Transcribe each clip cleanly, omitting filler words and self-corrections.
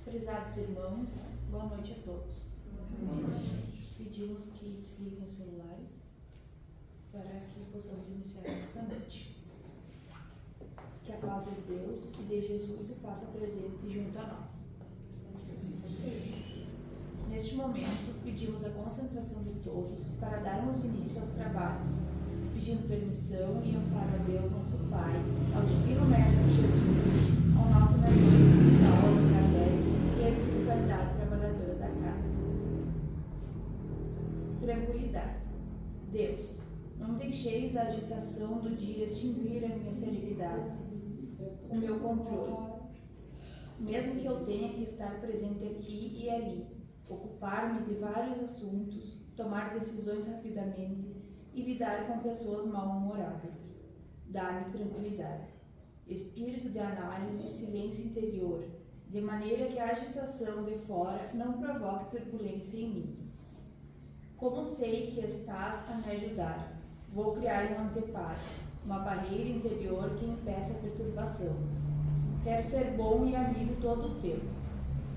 Prezados irmãos, boa noite a todos. Pedimos que desliguem os celulares para que possamos iniciar a nossa noite. Que a paz de Deus e de Jesus se faça presente junto a nós. Neste momento, pedimos a concentração de todos para darmos início aos trabalhos, pedindo permissão e amparo a Deus, nosso Pai, ao Divino Mestre Jesus, ao nosso mentor espiritual, Allan Kardec, e à espiritualidade trabalhadora da casa. Tranquilidade. Deus, não deixeis a agitação do dia extinguir a minha serenidade, o meu controle. Mesmo que eu tenha que estar presente aqui e ali, ocupar-me de vários assuntos, tomar decisões rapidamente e lidar com pessoas mal-humoradas. Dá-me tranquilidade, espírito de análise e silêncio interior, de maneira que a agitação de fora não provoque turbulência em mim. Como sei que estás a me ajudar, vou criar um anteparo, uma barreira interior que impeça a perturbação. Quero ser bom e amigo todo o tempo.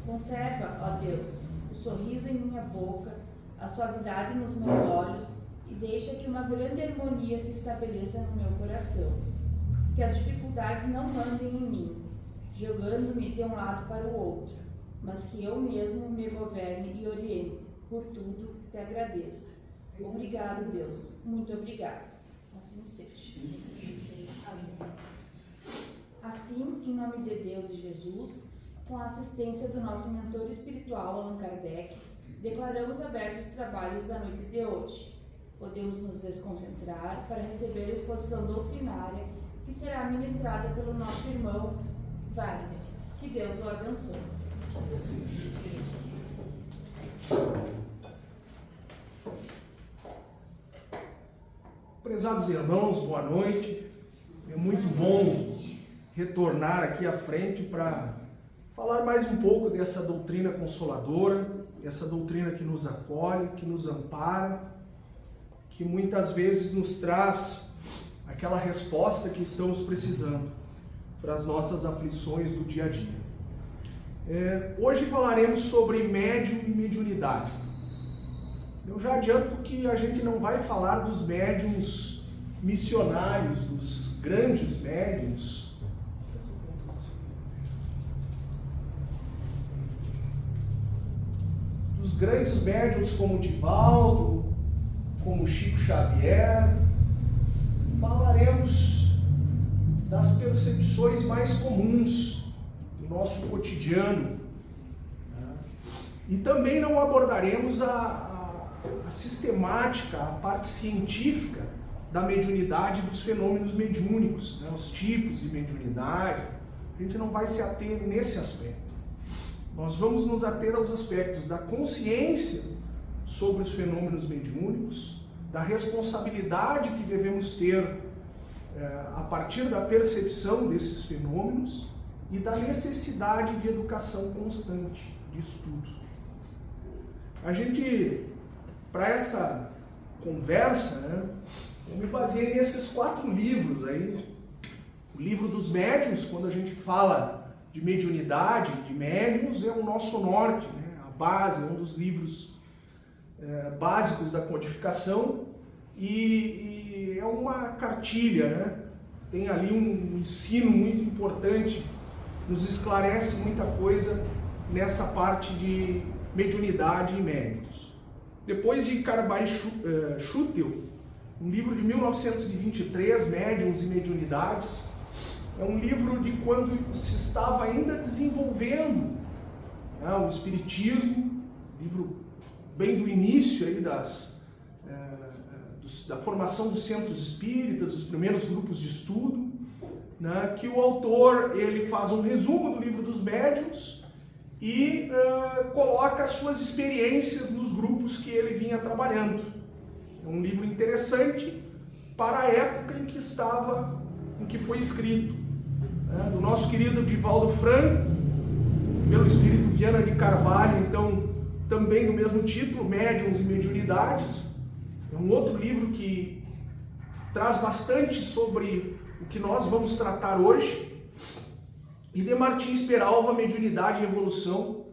Conserva, ó Deus, o sorriso em minha boca, a suavidade nos meus olhos e deixa que uma grande harmonia se estabeleça no meu coração. Que as dificuldades não mandem em mim, jogando-me de um lado para o outro, mas que eu mesmo me governe e oriente. Por tudo, te agradeço. Obrigado, Deus. Muito obrigado. Assim seja. Amém. Assim, em nome de Deus e Jesus, com a assistência do nosso mentor espiritual, Allan Kardec, declaramos abertos os trabalhos da noite de hoje. Podemos nos desconcentrar para receber a exposição doutrinária que será ministrada pelo nosso irmão Wagner. Que Deus o abençoe. Prezados irmãos, boa noite. É muito bom retornar aqui à frente para falar mais um pouco dessa doutrina consoladora, essa doutrina que nos acolhe, que nos ampara, que muitas vezes nos traz aquela resposta que estamos precisando para as nossas aflições do dia a dia. Hoje falaremos sobre médium e mediunidade. Eu já adianto que a gente não vai falar dos médiuns missionários, dos grandes médiuns, dos grandes médiuns como Divaldo, como Chico Xavier. Falaremos das percepções mais comuns do nosso cotidiano. E também não abordaremos a sistemática, a parte científica da mediunidade e dos fenômenos mediúnicos, os tipos de mediunidade. A gente não vai se ater nesse aspecto. Nós vamos nos ater aos aspectos da consciência sobre os fenômenos mediúnicos, da responsabilidade que devemos ter a partir da percepção desses fenômenos e da necessidade de educação constante, de estudo. A gente, para essa conversa, eu me baseei nesses 4 livros aí. O livro dos médiuns, quando a gente fala de mediunidade, de médiuns, é o nosso norte, a base, um dos livros básicos da codificação, e é uma cartilha, tem ali um ensino muito importante, nos esclarece muita coisa nessa parte de mediunidade e médiuns. Depois de Carvajal-Schutel, um livro de 1923, Médiuns e Mediunidades, é um livro de quando se estava ainda desenvolvendo o Espiritismo, livro bem do início aí da formação dos centros espíritas, dos primeiros grupos de estudo, que o autor ele faz um resumo do livro dos médiuns e coloca as suas experiências nos grupos que ele vinha trabalhando. É um livro interessante para a época em que foi escrito, do nosso querido Divaldo Franco, pelo espírito Viana de Carvalho, então também no mesmo título, Médiuns e Mediunidades. É um outro livro que traz bastante sobre o que nós vamos tratar hoje. e de Martins Peralva, Mediunidade e Evolução,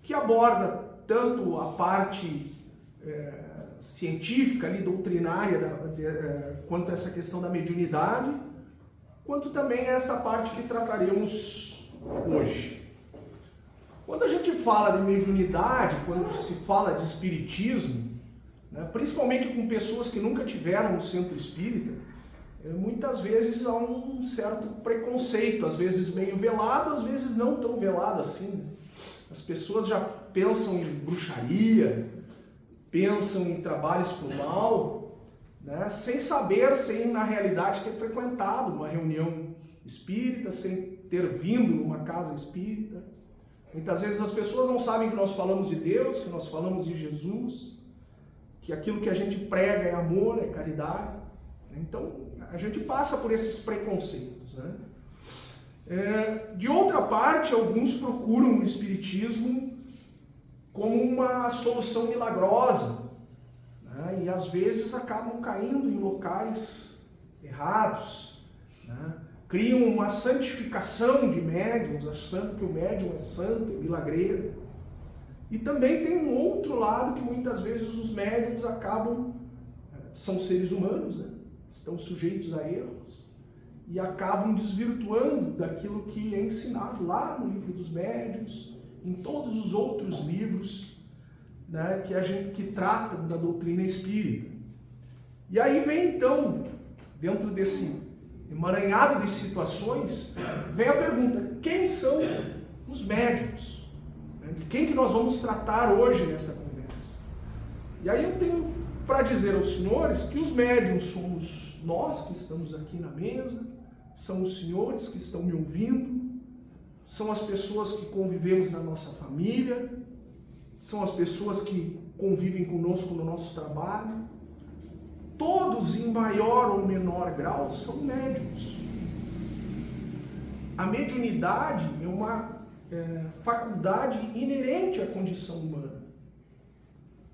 que aborda tanto a parte científica, ali, doutrinária, quanto essa questão da mediunidade, quanto também essa parte que trataremos hoje. Quando a gente fala de mediunidade, quando se fala de espiritismo, né, principalmente com pessoas que nunca tiveram no centro espírita, muitas vezes há um certo preconceito, às vezes meio velado, às vezes não tão velado assim. As pessoas já pensam em bruxaria, pensam em trabalhos com mal, né, sem saber, sem na realidade ter frequentado uma reunião espírita, sem ter vindo numa casa espírita. Muitas vezes as pessoas não sabem que nós falamos de Deus, que nós falamos de Jesus, que aquilo que a gente prega é amor, é caridade. Então, a gente passa por esses preconceitos, né? De outra parte, alguns procuram o espiritismo como uma solução milagrosa, né? E às vezes acabam caindo em locais errados, né? Criam uma santificação de médiums, achando que o médium é santo, é milagreiro. E também tem um outro lado que muitas vezes os médiums são seres humanos, né? Estão sujeitos a erros e acabam desvirtuando daquilo que é ensinado lá no livro dos médiuns, em todos os outros livros, né, que tratam da doutrina espírita. E aí vem então, dentro desse emaranhado de situações, vem a pergunta: quem são os médiuns? De quem que nós vamos tratar hoje nessa conversa? E aí eu tenho para dizer aos senhores que os médiuns somos nós que estamos aqui na mesa, são os senhores que estão me ouvindo, são as pessoas que convivemos na nossa família, são as pessoas que convivem conosco no nosso trabalho. Todos, em maior ou menor grau, são médiuns. A mediunidade é uma faculdade inerente à condição humana.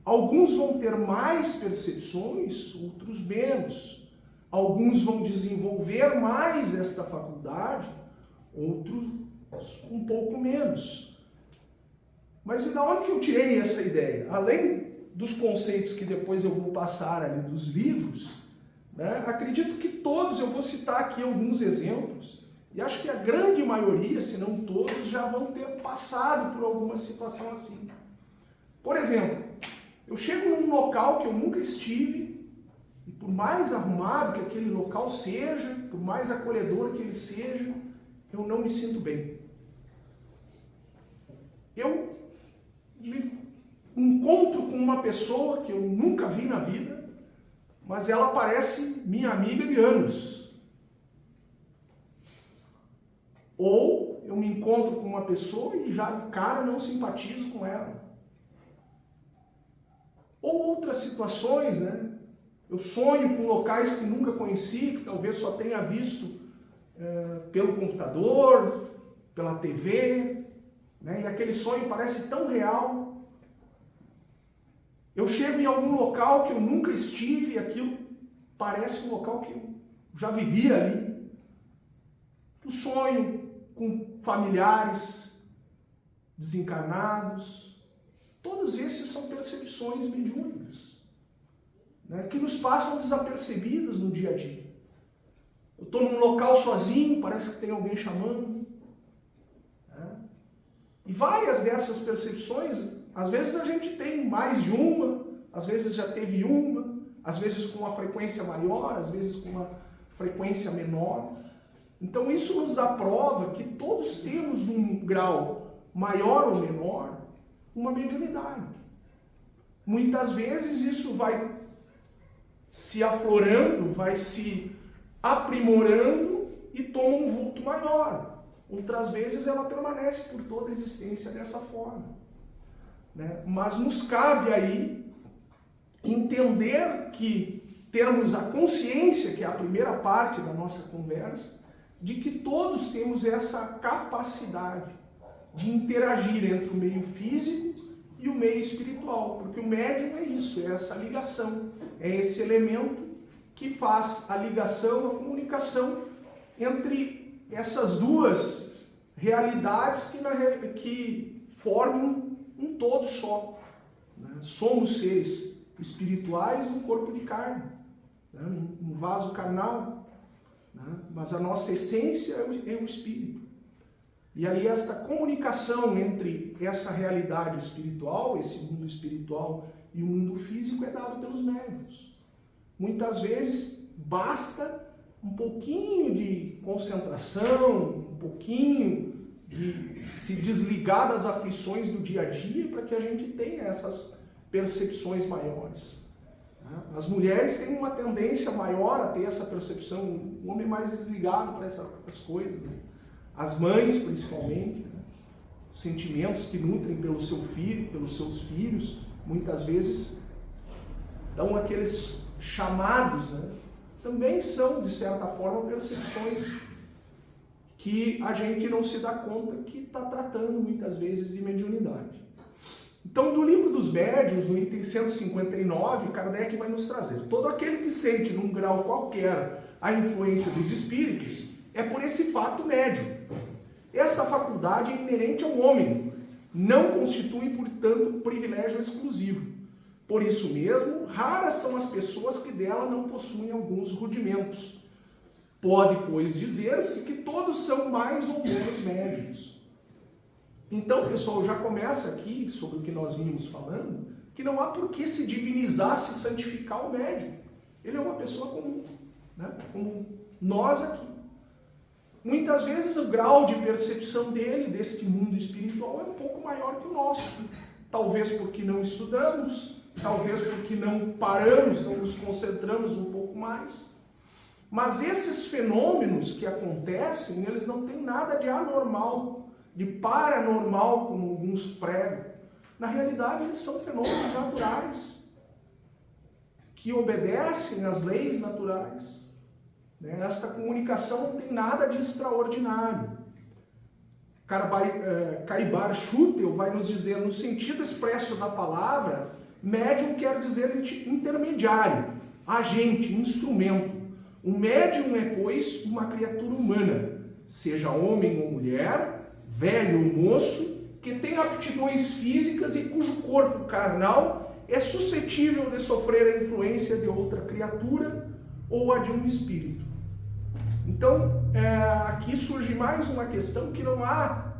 Alguns vão ter mais percepções, outros menos. Alguns vão desenvolver mais esta faculdade, outros um pouco menos. Mas e da onde que eu tirei essa ideia? Além dos conceitos que depois eu vou passar ali dos livros, né, acredito que todos, eu vou citar aqui alguns exemplos, e acho que a grande maioria, se não todos, já vão ter passado por alguma situação assim. Por exemplo, eu chego num local que eu nunca estive, e por mais arrumado que aquele local seja, por mais acolhedor que ele seja, eu não me sinto bem. Eu me encontro com uma pessoa que eu nunca vi na vida, mas ela parece minha amiga de anos. Ou eu me encontro com uma pessoa e já de cara não simpatizo com ela. Ou outras situações, né? Eu sonho com locais que nunca conheci, que talvez só tenha visto pelo computador, pela TV, né? E aquele sonho parece tão real. Eu chego em algum local que eu nunca estive e aquilo parece um local que eu já vivi ali. Eu sonho com familiares desencarnados. Todos esses são percepções mediúnicas, né, que nos passam desapercebidas no dia a dia. Eu estou num local sozinho, parece que tem alguém chamando. Né? E várias dessas percepções, às vezes a gente tem mais de uma, às vezes já teve uma, às vezes com uma frequência maior, às vezes com uma frequência menor. Então isso nos dá prova que todos temos, num grau maior ou menor, uma mediunidade. Muitas vezes isso vai se aflorando, vai se aprimorando e toma um vulto maior. Outras vezes ela permanece por toda a existência dessa forma, né? Mas nos cabe aí entender que termos a consciência, que é a primeira parte da nossa conversa, de que todos temos essa capacidade de interagir entre o meio físico e o meio espiritual, porque o médium é isso, é essa ligação, é esse elemento que faz a ligação, a comunicação entre essas duas realidades que formam um todo só. Né? Somos seres espirituais num corpo de carne, né? Um vaso carnal, né? Mas a nossa essência é o espírito. E aí essa comunicação entre essa realidade espiritual, esse mundo espiritual e o mundo físico é dado pelos médiuns. Muitas vezes basta um pouquinho de concentração, um pouquinho de se desligar das aflições do dia a dia para que a gente tenha essas percepções maiores. As mulheres têm uma tendência maior a ter essa percepção, o homem mais desligado para essas coisas, né? As mães, principalmente, né? Os sentimentos que nutrem pelo seu filho, pelos seus filhos, muitas vezes dão aqueles chamados, né? Também são, de certa forma, percepções que a gente não se dá conta que está tratando, muitas vezes, de mediunidade. Então, do Livro dos Médiuns, no item 159, Kardec vai nos trazer: todo aquele que sente, num grau qualquer, a influência dos espíritos, é por esse fato médium. Essa faculdade é inerente ao homem, não constitui, portanto, privilégio exclusivo. Por isso mesmo, raras são as pessoas que dela não possuem alguns rudimentos. Pode, pois, dizer-se que todos são mais ou menos médiuns. Então, pessoal, já começa aqui, sobre o que nós vimos falando, que não há por que se divinizar, se santificar o médium. Ele é uma pessoa comum, né? Como nós aqui. Muitas vezes o grau de percepção dele, desse mundo espiritual, é um pouco maior que o nosso. Talvez porque não estudamos, talvez porque não paramos, não nos concentramos um pouco mais. Mas esses fenômenos que acontecem, eles não têm nada de anormal, de paranormal, como alguns pregam. Na realidade, eles são fenômenos naturais, que obedecem às leis naturais. Esta comunicação não tem nada de extraordinário. Caibar Schutel vai nos dizer, no sentido expresso da palavra, médium quer dizer intermediário, agente, instrumento. O médium é, pois, uma criatura humana, seja homem ou mulher, velho ou moço, que tem aptidões físicas e cujo corpo carnal é suscetível de sofrer a influência de outra criatura ou a de um espírito. Então, aqui surge mais uma questão que não há,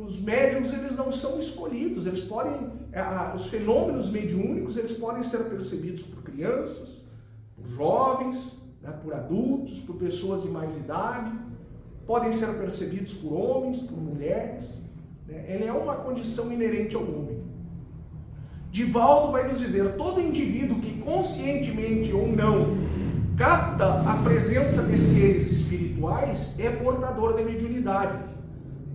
os médiums eles não são escolhidos, eles podem, os fenômenos mediúnicos eles podem ser percebidos por crianças, por jovens, né, por adultos, por pessoas de mais idade, podem ser percebidos por homens, por mulheres, né? Ele é uma condição inerente ao homem. Divaldo vai nos dizer, todo indivíduo que conscientemente ou não capta a presença de seres espirituais é portador de mediunidade,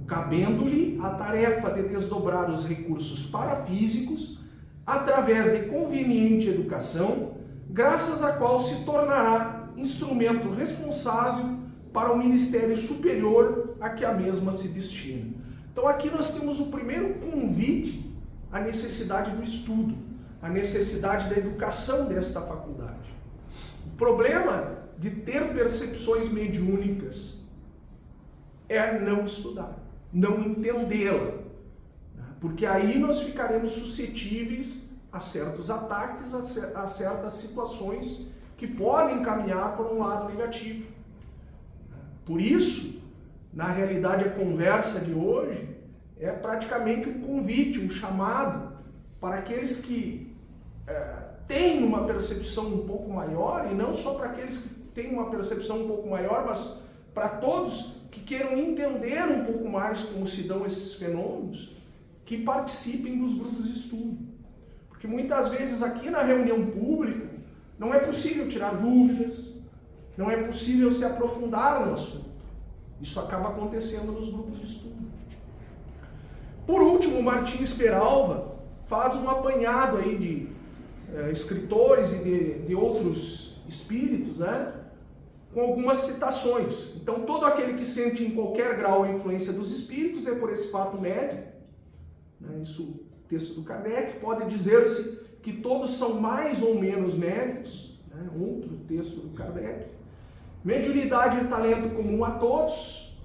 cabendo-lhe a tarefa de desdobrar os recursos parafísicos através de conveniente educação, graças à qual se tornará instrumento responsável para o ministério superior a que a mesma se destina. Então aqui nós temos o primeiro convite à necessidade do estudo, à necessidade da educação desta faculdade. O problema de ter percepções mediúnicas é não estudar, não entendê-la, né? Porque aí nós ficaremos suscetíveis a certos ataques, a certas situações que podem caminhar por um lado negativo. Por isso, na realidade, a conversa de hoje é praticamente um convite, um chamado para aqueles que têm uma percepção um pouco maior, e não só para aqueles que têm uma percepção um pouco maior, mas para todos que queiram entender um pouco mais como se dão esses fenômenos, que participem dos grupos de estudo. Porque muitas vezes aqui na reunião pública não é possível tirar dúvidas, não é possível se aprofundar no assunto. Isso acaba acontecendo nos grupos de estudo. Por último, Martins Peralva faz um apanhado aí de escritores e de outros espíritos, né, com algumas citações. Então, todo aquele que sente em qualquer grau a influência dos espíritos é por esse fato médio. Né, isso, texto do Kardec, pode dizer-se que todos são mais ou menos médios. Né, outro texto do Kardec. Mediunidade é talento comum a todos.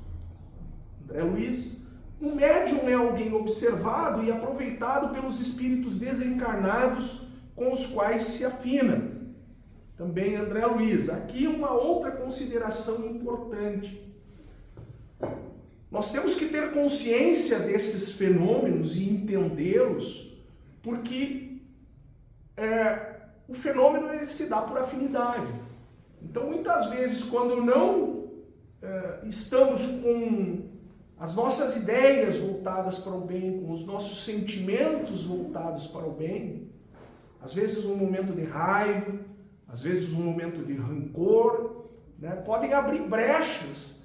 André Luiz. Um médium é alguém observado e aproveitado pelos espíritos desencarnados com os quais se afina. Também André Luiz. Aqui uma outra consideração importante. Nós temos que ter consciência desses fenômenos e entendê-los, porque o fenômeno ele se dá por afinidade. Então, muitas vezes, quando não estamos com as nossas ideias voltadas para o bem, com os nossos sentimentos voltados para o bem, às vezes um momento de raiva, às vezes um momento de rancor, né, podem abrir brechas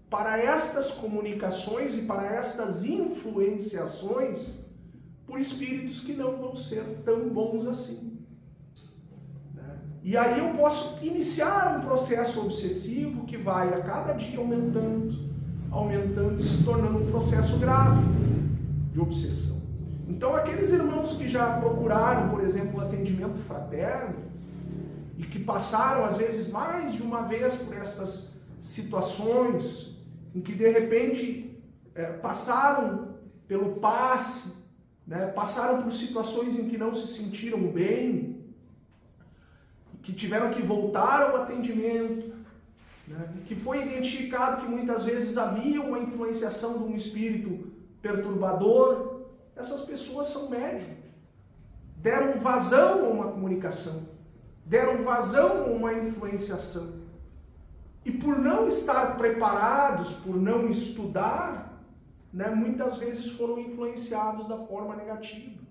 para estas comunicações e para estas influenciações por espíritos que não vão ser tão bons assim. Né? E aí eu posso iniciar um processo obsessivo que vai a cada dia aumentando e se tornando um processo grave de obsessão. Então aqueles irmãos que já procuraram, por exemplo, o atendimento fraterno e que passaram às vezes mais de uma vez por essas situações em que de repente passaram pelo passe, né, passaram por situações em que não se sentiram bem, que tiveram que voltar ao atendimento, né, que foi identificado que muitas vezes havia uma influenciação de um espírito perturbador. Essas pessoas são médium, deram vazão a uma comunicação, deram vazão a uma influenciação. E por não estar preparados, por não estudar, né, muitas vezes foram influenciados da forma negativa.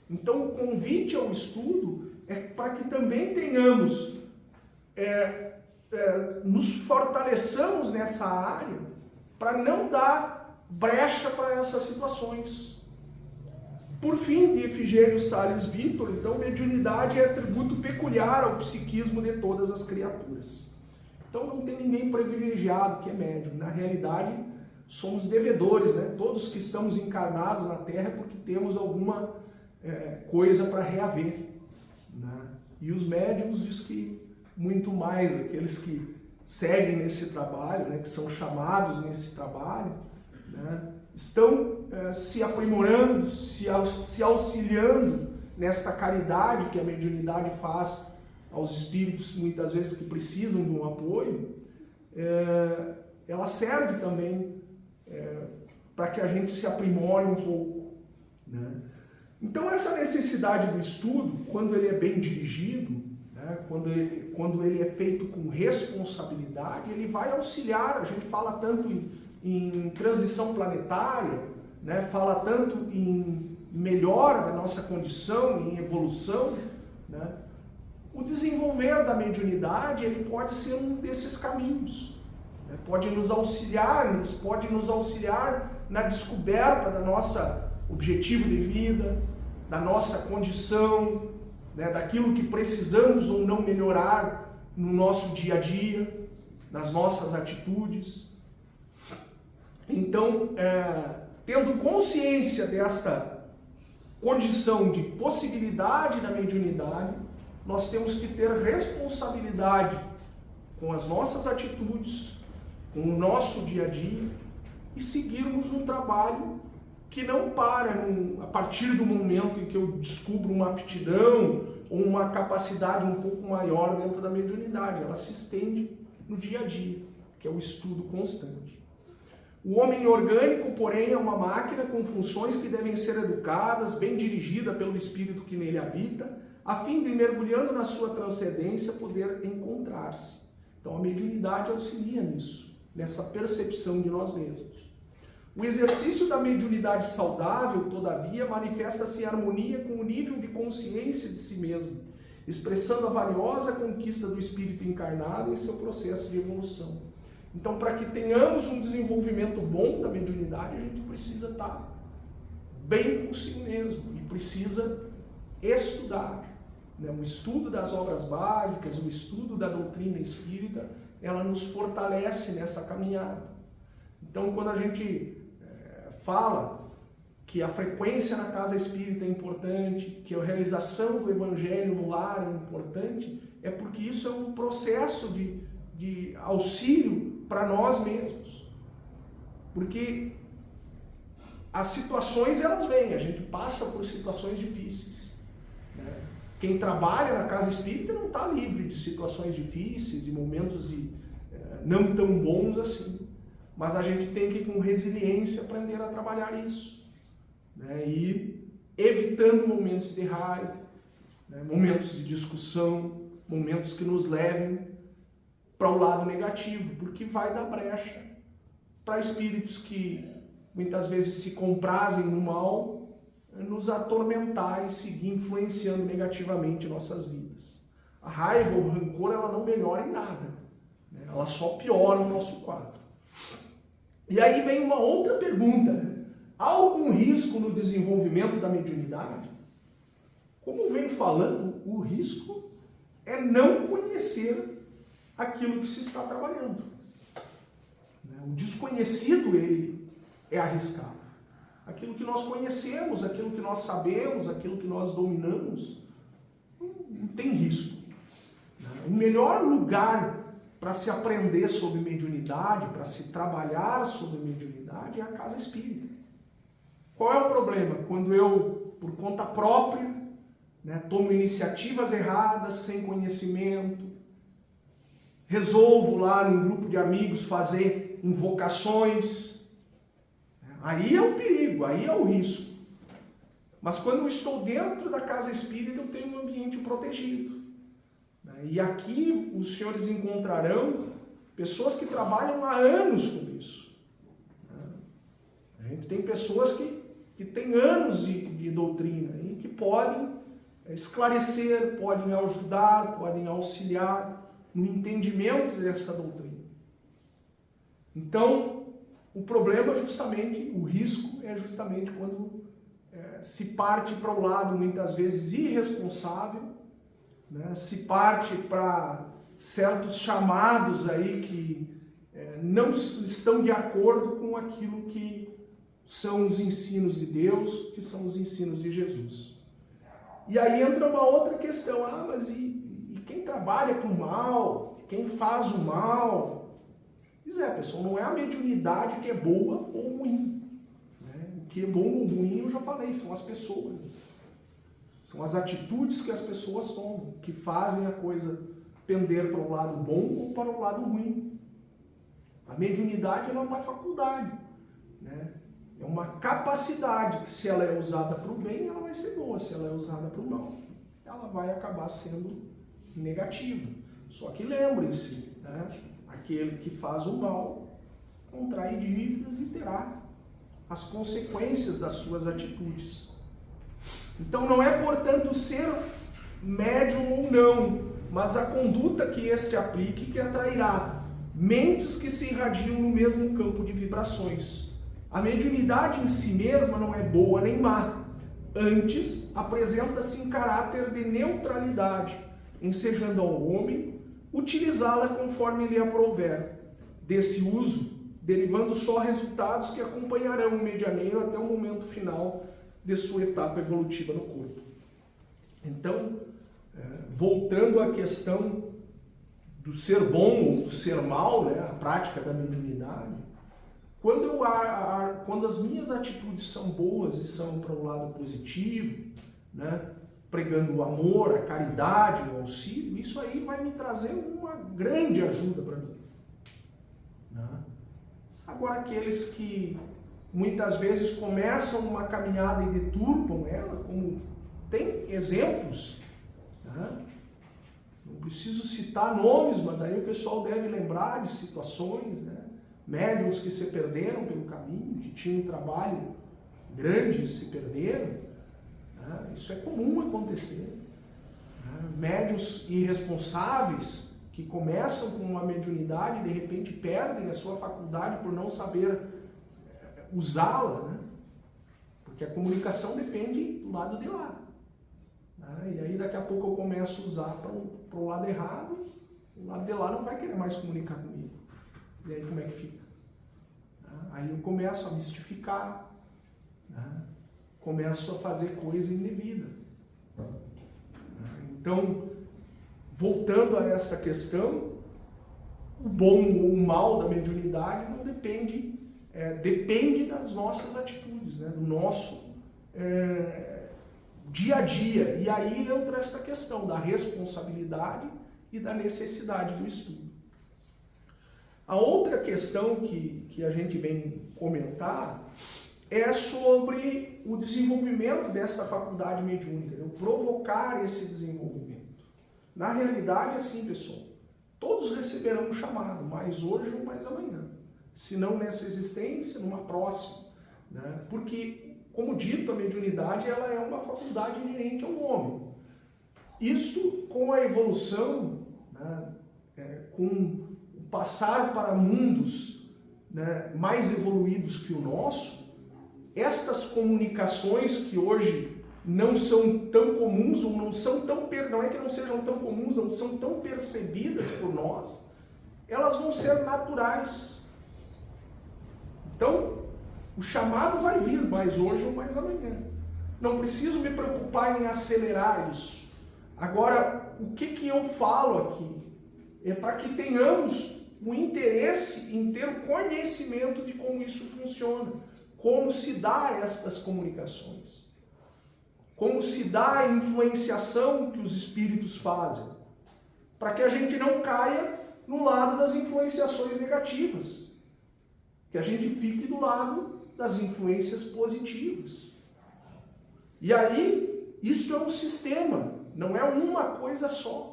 Então o convite ao estudo é para que também tenhamos, nos fortaleçamos nessa área, para não dar brecha para essas situações. Por fim, de Efigênio Sales Vitor, então, mediunidade é atributo peculiar ao psiquismo de todas as criaturas. Então não tem ninguém privilegiado que é médium. Na realidade, somos devedores, né? Todos que estamos encarnados na Terra é porque temos alguma coisa para reaver. Né? E os médiums diz que muito mais, aqueles que seguem nesse trabalho, né? Que são chamados nesse trabalho, né? Estão se aprimorando, se auxiliando nesta caridade que a mediunidade faz aos espíritos, muitas vezes, que precisam de um apoio. Ela serve também para que a gente se aprimore um pouco. Né? Então, essa necessidade do estudo, quando ele é bem dirigido, né? quando ele é feito com responsabilidade, ele vai auxiliar. A gente fala tanto em transição planetária, né? Fala tanto em melhora da nossa condição, em evolução, né? O desenvolver da mediunidade, ele pode ser um desses caminhos, né? Pode nos auxiliar na descoberta da nossa objetivo de vida, da nossa condição, né? Daquilo que precisamos ou não melhorar no nosso dia a dia, nas nossas atitudes. Então, tendo consciência desta condição de possibilidade da mediunidade, nós temos que ter responsabilidade com as nossas atitudes, com o nosso dia a dia e seguirmos um trabalho que não para a partir do momento em que eu descubro uma aptidão ou uma capacidade um pouco maior dentro da mediunidade. Ela se estende no dia a dia, que é o estudo constante. O homem orgânico, porém, é uma máquina com funções que devem ser educadas, bem dirigida pelo espírito que nele habita, a fim de, mergulhando na sua transcendência, poder encontrar-se. Então a mediunidade auxilia nisso, nessa percepção de nós mesmos. O exercício da mediunidade saudável, todavia, manifesta-se em harmonia com o nível de consciência de si mesmo, expressando a valiosa conquista do espírito encarnado em seu processo de evolução. Então, para que tenhamos um desenvolvimento bom da mediunidade, a gente precisa estar bem consigo mesmo e precisa estudar. O estudo das obras básicas, o estudo da doutrina espírita, ela nos fortalece nessa caminhada. Então, quando a gente fala que a frequência na casa espírita é importante, que a realização do evangelho no lar é importante, é porque isso é um processo de auxílio para nós mesmos. Porque as situações elas vêm, a gente passa por situações difíceis. Né? Quem trabalha na casa espírita não está livre de situações difíceis, de momentos não tão bons assim. Mas a gente tem que, com resiliência, aprender a trabalhar isso. Né? E evitando momentos de raiva, né? Momentos de discussão, momentos que nos levem para o lado negativo, porque vai dar brecha para espíritos que muitas vezes se comprazem no mal, nos atormentar e seguir influenciando negativamente nossas vidas. A raiva ou o rancor, ela não melhora em nada, né? Ela só piora o nosso quadro. E aí vem uma outra pergunta, né? Há algum risco no desenvolvimento da mediunidade? Como vem falando, o risco é não conhecer aquilo que se está trabalhando. O desconhecido, ele é arriscado. Aquilo que nós conhecemos, aquilo que nós sabemos, aquilo que nós dominamos, não tem risco. O melhor lugar para se aprender sobre mediunidade, para se trabalhar sobre mediunidade, é a casa espírita. Qual é o problema? Quando eu, por conta própria, né, tomo iniciativas erradas, sem conhecimento, resolvo lá num grupo de amigos fazer invocações, aí é o perigo, aí é o risco. Mas quando eu estou dentro da casa espírita, eu tenho um ambiente protegido. E aqui os senhores encontrarão pessoas que trabalham há anos com isso. A gente tem pessoas que têm anos de doutrina e que podem esclarecer, podem ajudar, podem auxiliar no entendimento dessa doutrina. Então, o problema é justamente, o risco é justamente quando se parte para o lado, muitas vezes, irresponsável, né? Se parte para certos chamados aí que não estão de acordo com aquilo que são os ensinos de Deus, que são os ensinos de Jesus. E aí entra uma outra questão, mas e quem trabalha com o mal, quem faz o mal? Pois é, pessoal, não é a mediunidade que é boa ou ruim. Né? O que é bom ou ruim, eu já falei, são as pessoas. São as atitudes que as pessoas tomam, que fazem a coisa pender para o lado bom ou para o lado ruim. A mediunidade é uma faculdade, né? É uma capacidade que, se ela é usada para o bem, ela vai ser boa. Se ela é usada para o mal, ela vai acabar sendo negativa. Só que lembrem-se, né? Aquele que faz o mal contrai dívidas e terá as consequências das suas atitudes. Então não é, portanto, ser médium ou não, mas a conduta que este aplique que atrairá mentes que se irradiam no mesmo campo de vibrações. A mediunidade em si mesma não é boa nem má. Antes, apresenta-se em caráter de neutralidade, ensejando ao homem utilizá-la conforme lhe aprouver. Desse uso, derivando só resultados que acompanharão o medianeiro até o momento final de sua etapa evolutiva no corpo. Então, voltando à questão do ser bom ou do ser mal, né, a prática da mediunidade, quando as minhas atitudes são boas e são para o lado positivo, né, pregando o amor, a caridade, o auxílio, isso aí vai me trazer uma grande ajuda para mim. Né? Agora, aqueles que muitas vezes começam uma caminhada e deturpam ela, como tem exemplos, né? Não preciso citar nomes, mas aí o pessoal deve lembrar de situações, né? Médiuns que se perderam pelo caminho, que tinham um trabalho grande e se perderam. Né? Isso é comum acontecer. Né? Médiuns irresponsáveis que começam com uma mediunidade e de repente perdem a sua faculdade por não saber usá-la, né? Porque a comunicação depende do lado de lá. Né? E aí daqui a pouco eu começo a usar para o lado errado, o lado de lá não vai querer mais comunicar comigo. E aí como é que fica? Aí eu começo a mistificar, né? Começo a fazer coisa indevida. Então, voltando a essa questão, o bom ou o mal da mediunidade não depende depende das nossas atitudes, né? Do nosso dia a dia. E aí entra essa questão da responsabilidade e da necessidade do estudo. A outra questão que a gente vem comentar é sobre o desenvolvimento dessa faculdade mediúnica, né? Provocar esse desenvolvimento. Na realidade, assim, pessoal, todos receberão um chamado, mais hoje ou mais amanhã. Se não nessa existência, numa próxima, né? Porque, como dito, a mediunidade ela é uma faculdade inerente ao homem. Isto, com a evolução, né? Com o passar para mundos, né? Mais evoluídos que o nosso, estas comunicações que hoje não são tão comuns, ou não é que não sejam tão comuns, não são tão percebidas por nós, elas vão ser naturais. Então, o chamado vai vir mais hoje ou mais amanhã. Não preciso me preocupar em acelerar isso. Agora, o que eu falo aqui é para que tenhamos o interesse em ter o conhecimento de como isso funciona, como se dá estas comunicações, como se dá a influenciação que os espíritos fazem, para que a gente não caia no lado das influenciações negativas, que a gente fique do lado das influências positivas. E aí, isso é um sistema, não é uma coisa só.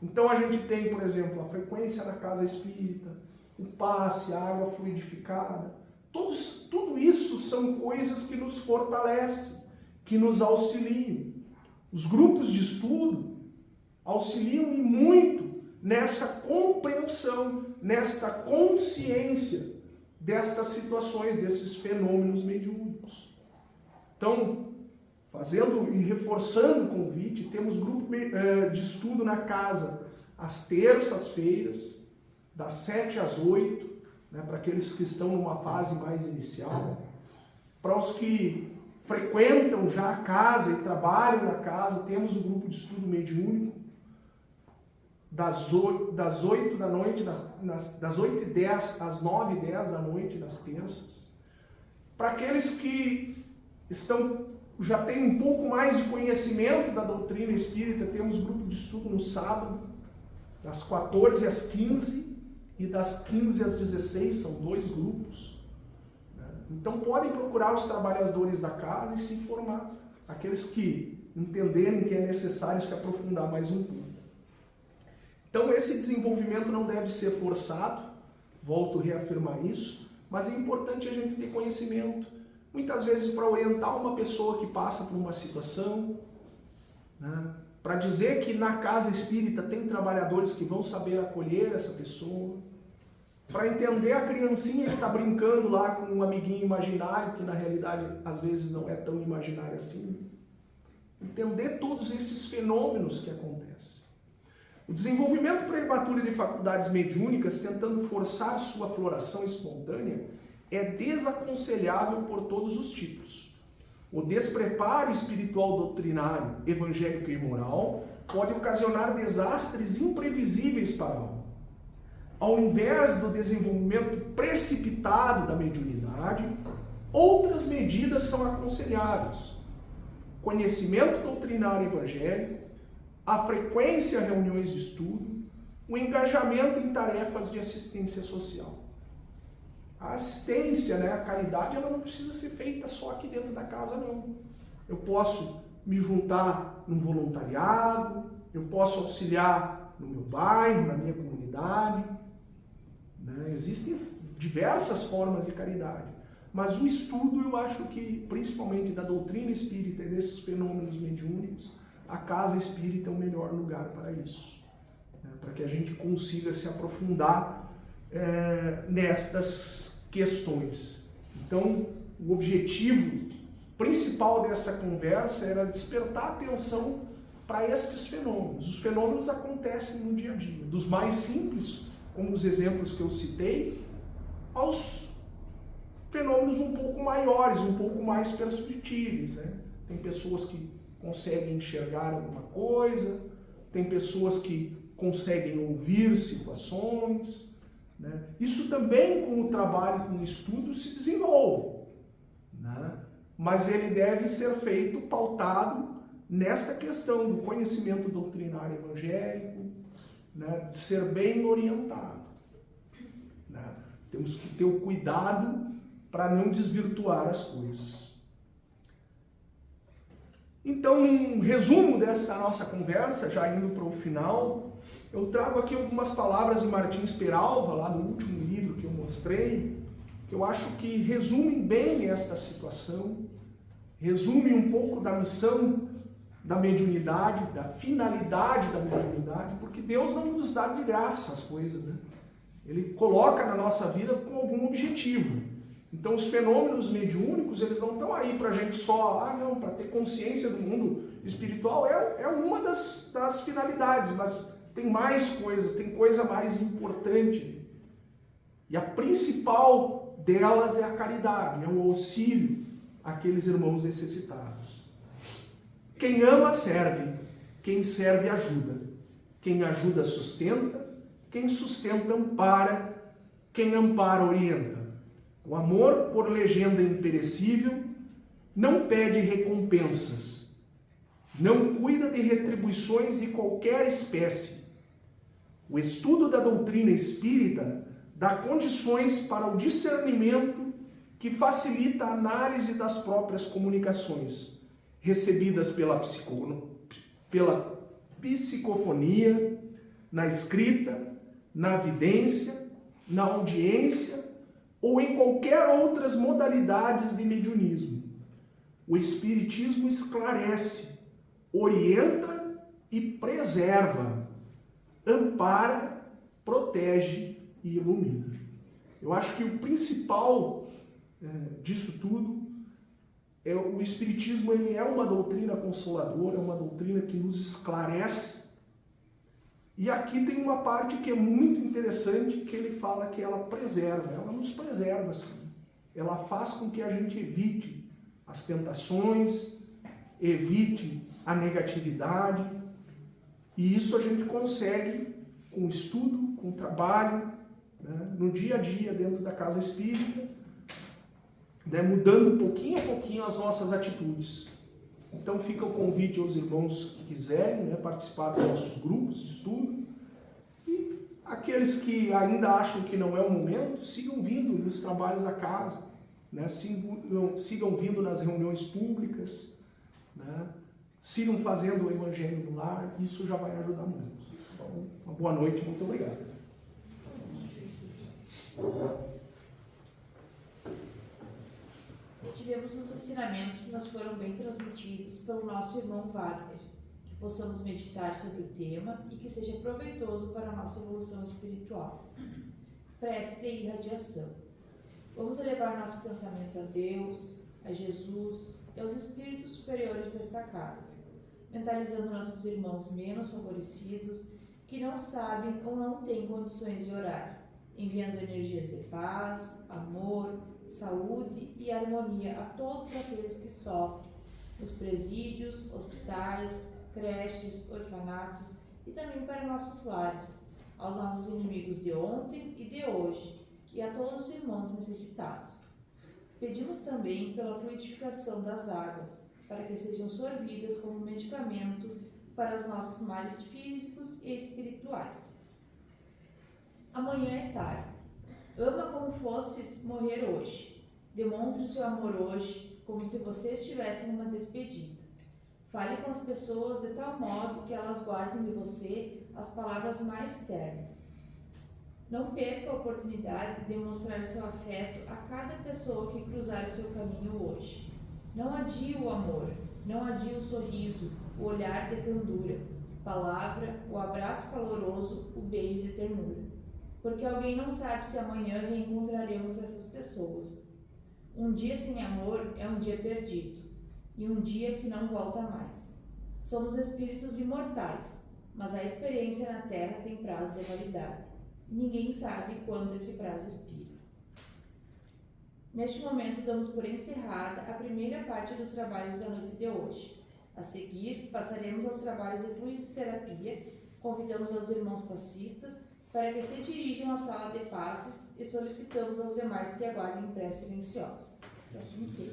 Então a gente tem, por exemplo, a frequência na casa espírita, o passe, a água fluidificada. Tudo isso são coisas que nos fortalecem, que nos auxiliam. Os grupos de estudo auxiliam e muito nessa compreensão, nesta consciência destas situações, desses fenômenos mediúnicos. Então, fazendo e reforçando o convite, temos grupo de estudo na casa às terças-feiras, das 7 às 8, né, para aqueles que estão numa fase mais inicial. Para os que frequentam já a casa e trabalham na casa, temos o grupo de estudo mediúnico, das 8 da noite, das 8h10 às 9h10 da noite, nas terças. Para aqueles que já têm um pouco mais de conhecimento da doutrina espírita, temos grupo de estudo no sábado, das 14 às 15 e das 15 às 16, são 2 grupos. Então podem procurar os trabalhadores da casa e se informar, aqueles que entenderem que é necessário se aprofundar mais um pouco. Então esse desenvolvimento não deve ser forçado, volto a reafirmar isso, mas é importante a gente ter conhecimento, muitas vezes para orientar uma pessoa que passa por uma situação, né? Para dizer que na casa espírita tem trabalhadores que vão saber acolher essa pessoa, para entender a criancinha que está brincando lá com um amiguinho imaginário, que na realidade às vezes não é tão imaginário assim. Entender todos esses fenômenos que acontecem. O desenvolvimento prematuro de faculdades mediúnicas, tentando forçar sua floração espontânea, é desaconselhável por todos os tipos. O despreparo espiritual doutrinário, evangélico e moral pode ocasionar desastres imprevisíveis para a alma. Ao invés do desenvolvimento precipitado da mediunidade, outras medidas são aconselháveis. Conhecimento doutrinário evangélico, a frequência a reuniões de estudo, o engajamento em tarefas de assistência social. A assistência, né, a caridade, ela não precisa ser feita só aqui dentro da casa, não. Eu posso me juntar num voluntariado, eu posso auxiliar no meu bairro, na minha comunidade. Né? Existem diversas formas de caridade. Mas o estudo, eu acho que, principalmente da doutrina espírita e desses fenômenos mediúnicos, a casa espírita é o melhor lugar para isso. Né? Para que a gente consiga se aprofundar nestas questões. Então, o objetivo principal dessa conversa era despertar atenção para estes fenômenos. Os fenômenos acontecem no dia a dia, dos mais simples, como os exemplos que eu citei, aos fenômenos um pouco maiores, um pouco mais perceptíveis. Né? Tem pessoas que conseguem enxergar alguma coisa, tem pessoas que conseguem ouvir situações, né? Isso também, com o trabalho, com o estudo, se desenvolve, né? Mas ele deve ser feito pautado nessa questão do conhecimento doutrinário evangélico, né? De ser bem orientado, né? Temos que ter o cuidado para não desvirtuar as coisas. Então, um resumo dessa nossa conversa, já indo para o final, eu trago aqui algumas palavras de Martins Peralva, lá do último livro que eu mostrei, que eu acho que resumem bem esta situação, resumem um pouco da missão da mediunidade, da finalidade da mediunidade, porque Deus não nos dá de graça as coisas, né? Ele coloca na nossa vida com algum objetivo. Então os fenômenos mediúnicos, eles não estão aí para a gente só, para ter consciência do mundo espiritual, é uma das finalidades, mas tem mais coisa, tem coisa mais importante. E a principal delas é a caridade, é o auxílio àqueles irmãos necessitados. Quem ama, serve. Quem serve, ajuda. Quem ajuda, sustenta. Quem sustenta, ampara. Quem ampara, orienta. O amor, por legenda imperecível, não pede recompensas. Não cuida de retribuições de qualquer espécie. O estudo da doutrina espírita dá condições para o discernimento que facilita a análise das próprias comunicações, recebidas pela psicofonia, na escrita, na vidência, na audiência ou em qualquer outras modalidades de mediunismo. O Espiritismo esclarece, orienta e preserva, ampara, protege e ilumina. Eu acho que o principal disso tudo é o Espiritismo. Ele é uma doutrina consoladora, é uma doutrina que nos esclarece. E aqui tem uma parte que é muito interessante, que ele fala que ela preserva, ela nos preserva, sim. Ela faz com que a gente evite as tentações, evite a negatividade, e isso a gente consegue com o estudo, com o trabalho, né, no dia a dia dentro da casa espírita, né, mudando pouquinho a pouquinho as nossas atitudes. Então fica o convite aos irmãos que quiserem, né, participar dos nossos grupos de estudo. E aqueles que ainda acham que não é o momento, sigam vindo nos trabalhos da casa, né, sigam vindo nas reuniões públicas, né, sigam fazendo o Evangelho no lar. Isso já vai ajudar muito. Então, uma boa noite, muito obrigado. Tivemos os ensinamentos que nos foram bem transmitidos pelo nosso irmão Wagner, que possamos meditar sobre o tema e que seja proveitoso para a nossa evolução espiritual. Prece de irradiação. Vamos elevar nosso pensamento a Deus, a Jesus e aos espíritos superiores desta casa, mentalizando nossos irmãos menos favorecidos que não sabem ou não têm condições de orar, enviando energias de paz, amor, saúde e harmonia a todos aqueles que sofrem, nos presídios, hospitais, creches, orfanatos e também para nossos lares, aos nossos inimigos de ontem e de hoje e a todos os irmãos necessitados. Pedimos também pela fluidificação das águas, para que sejam sorvidas como medicamento para os nossos males físicos e espirituais. Amanhã é tarde. Ama como fosses morrer hoje. Demonstre seu amor hoje, como se você estivesse numa despedida. Fale com as pessoas de tal modo que elas guardem de você as palavras mais ternas. Não perca a oportunidade de demonstrar seu afeto a cada pessoa que cruzar o seu caminho hoje. Não adie o amor, não adie o sorriso, o olhar de candura, palavra, o abraço caloroso, o beijo de ternura. Porque alguém não sabe se amanhã reencontraremos essas pessoas. Um dia sem amor é um dia perdido, e um dia que não volta mais. Somos espíritos imortais, mas a experiência na Terra tem prazo de validade. Ninguém sabe quando esse prazo expira. Neste momento, damos por encerrada a primeira parte dos trabalhos da noite de hoje. A seguir, passaremos aos trabalhos de fluidoterapia. Convidamos aos irmãos passistas para que se dirijam à sala de passes e solicitamos aos demais que aguardem em prece silenciosa. Que assim seja.